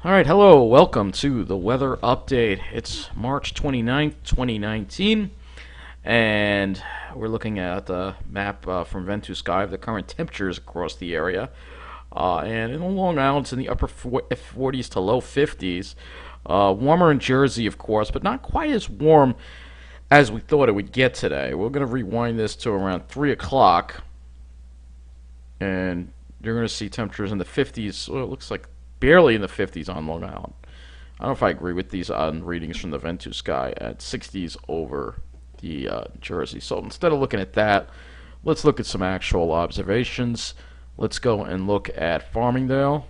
Alright, hello, welcome to the weather update. It's March 29th, 2019, and we're looking at the map from Vent2Sky of the current temperatures across the area. And in Long Island, it's in the upper 40s to low 50s. Warmer in Jersey, of course, but not quite as warm as we thought it would get today. We're going to rewind this to around 3 o'clock, and you're going to see temperatures in the 50s. Well, it looks like barely in the 50s on Long Island. I don't know if I agree with these readings from the Vent2Sky at 60s over the Jersey. So instead of looking at that, let's look at some actual observations. Let's go and look at Farmingdale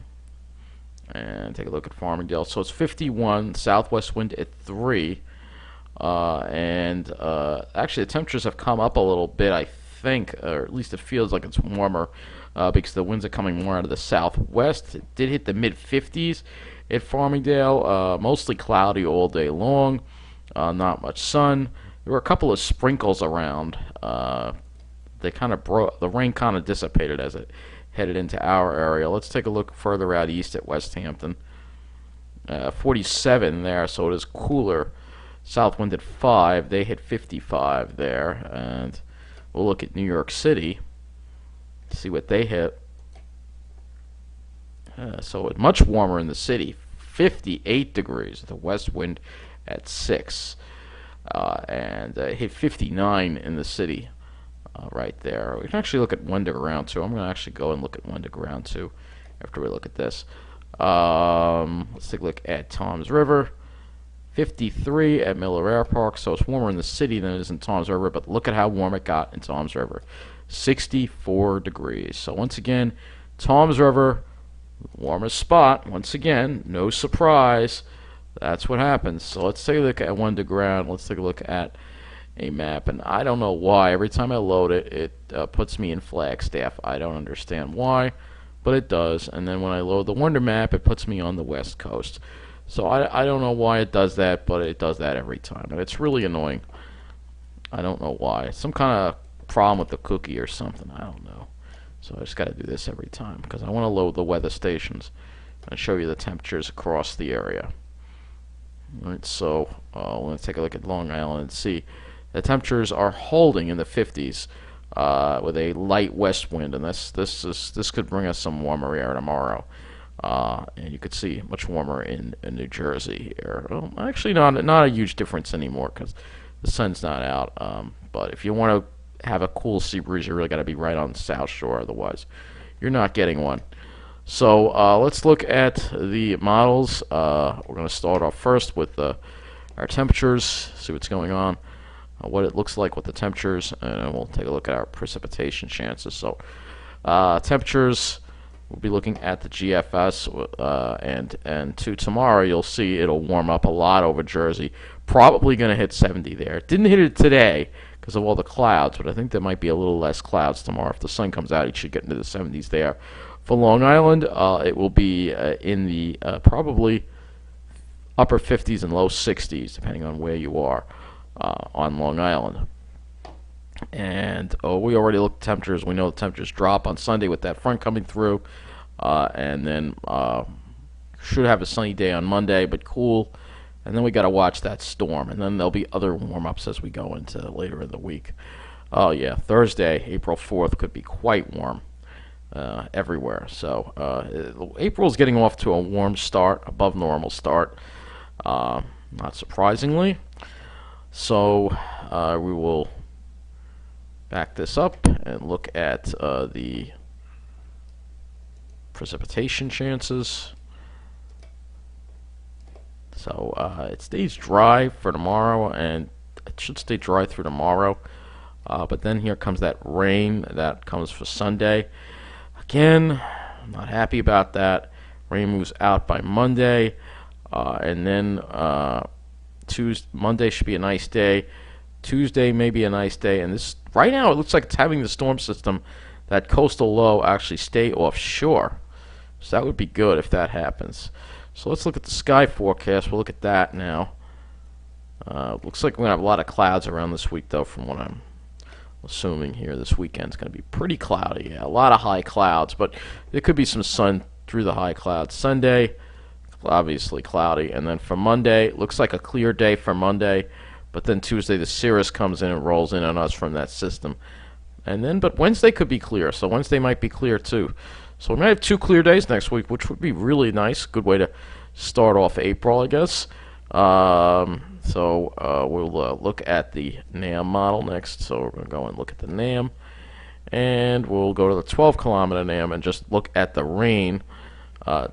and take a look at Farmingdale. So it's 51, southwest wind at 3. Actually, the temperatures have come up a little bit, I think, or at least it feels like it's warmer because the winds are coming more out of the southwest. It did hit the mid-50s at Farmingdale, mostly cloudy all day long, not much sun. There were a couple of sprinkles around. They kind of the rain kind of dissipated as it headed into our area. Let's take a look further out east at West Hampton. 47 there, so it is cooler. South wind at 5, they hit 55 there, and we'll look at New York City, see what they hit. So it's much warmer in the city, 58 degrees, the west wind at 6, and hit 59 in the city right there. We can actually look at wind to ground too. I'm going to actually go and look at wind to ground too after we look at this. Let's take a look at Toms River. 53 at Miller Air Park, so it's warmer in the city than it is in Toms River, but look at how warm it got in Toms River. 64 degrees. So once again, Toms River, warmest spot. Once again, no surprise. That's what happens. So let's take a look at wind to ground. Let's take a look at a map, and I don't know why. Every time I load it, it puts me in Flagstaff. I don't understand why, but it does. And then when I load the Wonder map, it puts me on the West Coast. So I don't know why it does that, but it does that every time, and it's really annoying. I don't know why. Some kind of problem with the cookie or something. I don't know. So I just got to do this every time because I want to load the weather stations and show you the temperatures across the area. All right, so we're going to take a look at Long Island and see. The temperatures are holding in the 50s with a light west wind, and this could bring us some warmer air tomorrow. And you could see much warmer in New Jersey here. Well, actually, not a huge difference anymore because the sun's not out. But if you want to have a cool sea breeze, you really got to be right on the South Shore. Otherwise, you're not getting one. So let's look at the models. We're going to start off first with our temperatures, see what's going on, what it looks like with the temperatures, and then we'll take a look at our precipitation chances. So temperatures. We'll be looking at the GFS, and to tomorrow you'll see it'll warm up a lot over Jersey. Probably going to hit 70 there. Didn't hit it today because of all the clouds, but I think there might be a little less clouds tomorrow. If the sun comes out, it should get into the 70s there. For Long Island, it will be in the probably upper 50s and low 60s, depending on where you are on Long Island. And we already looked at temperatures. We know the temperatures drop on Sunday with that front coming through, and then should have a sunny day on Monday, but cool. And then we got to watch that storm, and then there'll be other warm-ups as we go into later in the week. Oh yeah, Thursday, April 4th, could be quite warm everywhere. So April's getting off to a warm start, above normal start, not surprisingly. So we will back this up and look at the precipitation chances. So it stays dry for tomorrow, and it should stay dry through tomorrow. But then here comes that rain that comes for Sunday. Again, I'm not happy about that. Rain moves out by Monday, and then Monday should be a nice day. Tuesday may be a nice day, and this right now it looks like it's having the storm system, that coastal low, actually stay offshore. So that would be good if that happens. So let's look at the sky forecast. We'll look at that now. Looks like we're going to have a lot of clouds around this week, though, from what I'm assuming here. This weekend's going to be pretty cloudy. Yeah, a lot of high clouds, but there could be some sun through the high clouds. Sunday, obviously cloudy. And then for Monday, looks like a clear day for Monday, but then Tuesday the cirrus comes in and rolls in on us from that system. And then, but Wednesday could be clear, so Wednesday might be clear too. So we might have 2 clear days next week, which would be really nice. Good way to start off April, I guess. We'll look at the NAM model next. So we're going to go and look at the NAM. And we'll go to the 12-kilometer NAM and just look at the rain.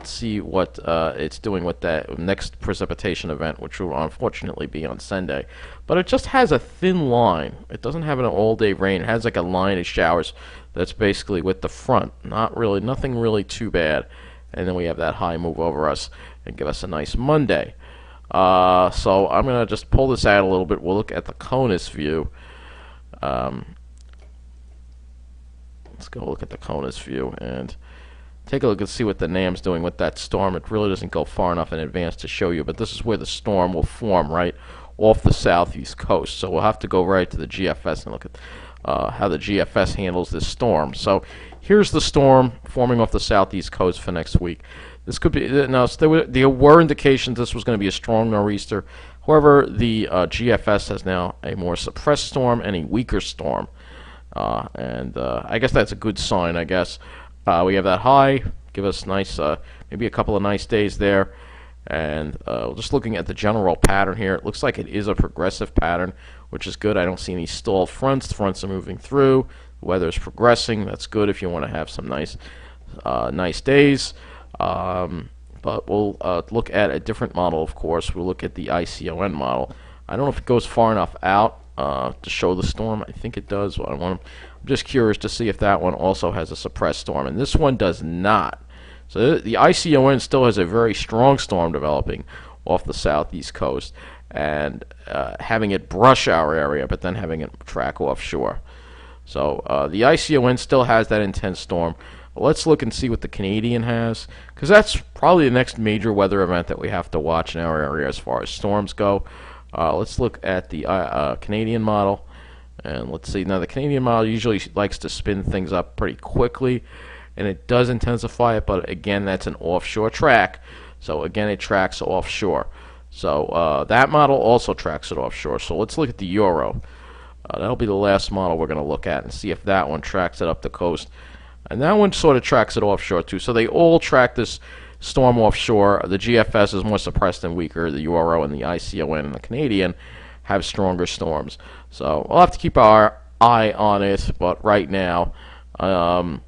See what it's doing with that next precipitation event, which will unfortunately be on Sunday. But it just has a thin line. It doesn't have an all-day rain. It has like a line of showers that's basically with the front. Nothing really too bad. And then we have that high move over us and give us a nice Monday. So I'm going to just pull this out a little bit. We'll look at the CONUS view. Let's go look at the CONUS view and take a look and see what the NAM's doing with that storm. It really doesn't go far enough in advance to show you, but this is where the storm will form, right off the southeast coast. So we'll have to go right to the GFS and look at how the GFS handles this storm. So here's the storm forming off the southeast coast for next week. This could be now. There were indications this was going to be a strong nor'easter. However, the GFS has now a more suppressed storm and a weaker storm, I guess that's a good sign. I guess we have that high, give us nice, maybe a couple of nice days there. And just looking at the general pattern here, it looks like it is a progressive pattern, which is good. I don't see any stalled fronts. The fronts are moving through. The weather is progressing. That's good if you want to have some nice days. But we'll look at a different model, of course. We'll look at the ICON model. I don't know if it goes far enough out to show the storm. I think it does. I'm just curious to see if that one also has a suppressed storm. And this one does not. So the ICON still has a very strong storm developing off the southeast coast and having it brush our area, but then having it track offshore. So the ICON still has that intense storm. But let's look and see what the Canadian has, because that's probably the next major weather event that we have to watch in our area as far as storms go. Let's look at the Canadian model, and let's see. Now the Canadian model usually likes to spin things up pretty quickly, and it does intensify it, but again, that's an offshore track. So again, it tracks offshore. So that model also tracks it offshore. So let's look at the Euro. That'll be the last model we're going to look at and see if that one tracks it up the coast. And that one sort of tracks it offshore too. So they all track this storm offshore. The GFS is more suppressed and weaker. The Euro and the ICON and the Canadian have stronger storms. So we'll have to keep our eye on it. But right now, the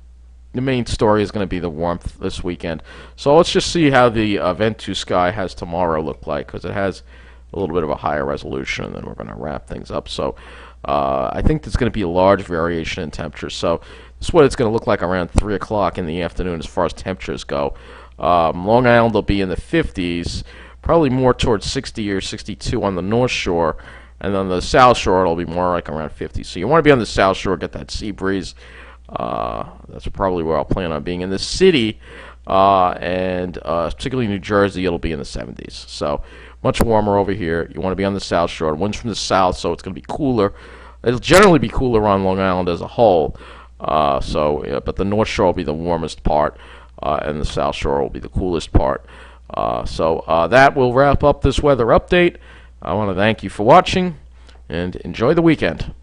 main story is going to be the warmth this weekend. So let's just see how the Ventu sky has tomorrow look like, because it has a little bit of a higher resolution, and then we're going to wrap things up. So I think there's going to be a large variation in temperature. So this is what it's going to look like around 3 o'clock in the afternoon as far as temperatures go. Long Island will be in the 50s, probably more towards 60 or 62 on the North Shore, and on the South Shore it'll be more like around 50. So you want to be on the South Shore, get that sea breeze. That's probably where I'll plan on being. In the city, and particularly New Jersey, it'll be in the 70s. So much warmer over here. You want to be on the South Shore. The wind's from the south, so it's going to be cooler. It'll generally be cooler on Long Island as a whole. But the North Shore will be the warmest part, and the South Shore will be the coolest part. That will wrap up this weather update. I want to thank you for watching, and enjoy the weekend.